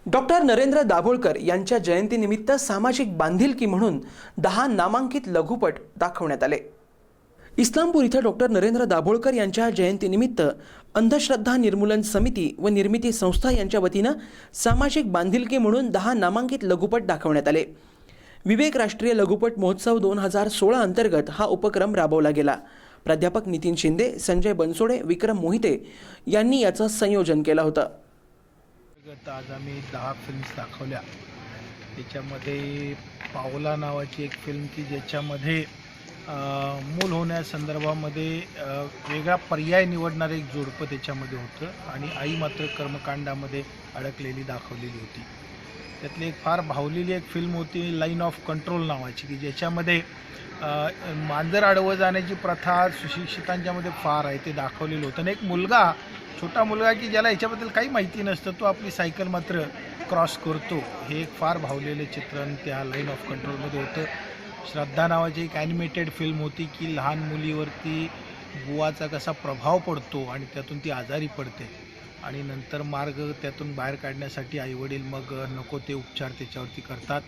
Doctor Narendra Dabholkar यांच्या जयंतीनिमित्त सामाजिक बांधिलकी म्हणून 10 नामांकित लघुपट दाखवण्यात आले। इस्लामपूर इथं डॉक्टर नरेंद्र दाभोळकर यांच्या जयंतीनिमित्त अंधश्रद्धा निर्मूलन समिती व निर्मिती संस्था यांच्या वतीनं सामाजिक बांधिलकी म्हणून 10 नामांकित लघुपट दाखवण्यात आले। विवेक राष्ट्रीय लघुपट महोत्सव 2016 अंतर्गत हा उपक्रम राबवला गेला। प्राध्यापक नितीन शिंदे, संजय बनसोडे, विक्रम मोहिते यांनी याचं संयोजन केलं होतं। आज आम्ही 10 फिल्म्स दाखवल्या। त्याच्यामध्ये पावला नावाची एक फिल्म की ज्याच्यामध्ये मूल होण्यासंदर्भामध्ये वेगळा पर्याय निवडणारे एक जोडपं त्याच्यामध्ये होतं आणि आई मात्र कर्मकांडामध्ये अडकलेली दाखवलेली होती। त्यातली एक फार भावलेली एक फिल्म होती लाईन ऑफ कंट्रोल नावाची की ज्याच्यामध्ये मांजर आडवं जाण्याची प्रथा सुशिक्षितांच्यामध्ये फार आहे ते दाखवलेलं होतं। आणि एक मुलगा, छोटा मुलगा की ज्याला याच्याबद्दल काही माहिती नसतं, तो आपली सायकल मात्र क्रॉस करतो। हे एक फार भावलेलं चित्रण त्या लाईन ऑफ कंट्रोलमध्ये होतं। श्रद्धा नावाची एक ॲनिमेटेड फिल्म होती की लहान मुलीवरती बुवाचा कसा प्रभाव पडतो आणि त्यातून ती आजारी पडते आणि नंतर मार्ग त्यातून बाहेर काढण्यासाठी आईवडील मग नको ते उपचार त्याच्यावरती करतात।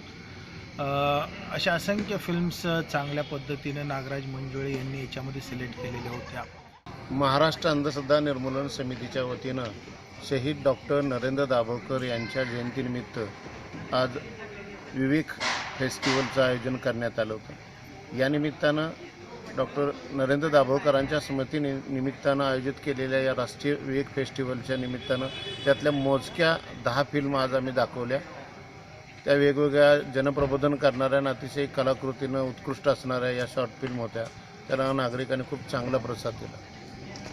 अशा असंख्य फिल्म्स चांगल्या पद्धतीनं नागराज मंजुळे यांनी याच्यामध्ये सिलेक्ट केलेल्या होत्या। महाराष्ट्र अंधश्रद्धा निर्मूलन समितीच्या वतीनं शहीद डॉक्टर नरेंद्र दाभोळकर यांच्या जयंतीनिमित्त आज विवेक फेस्टिवलचं आयोजन करण्यात आलं होतं। या निमित्तानं डॉक्टर नरेंद्र दाभोळकरांच्या स्मृतीनिमित्तानं आयोजित केलेल्या या राष्ट्रीय विवेक फेस्टिवलच्या निमित्तानं त्यातल्या मोजक्या 10 फिल्म आज आम्ही दाखवल्या। त्या वेगवेगळ्या जनप्रबोधन करणाऱ्या आणि अतिशय कलाकृतीनं उत्कृष्ट असणाऱ्या या शॉर्ट फिल्म होत्या। त्याला नागरिकांनी खूप चांगला प्रतिसाद दिला।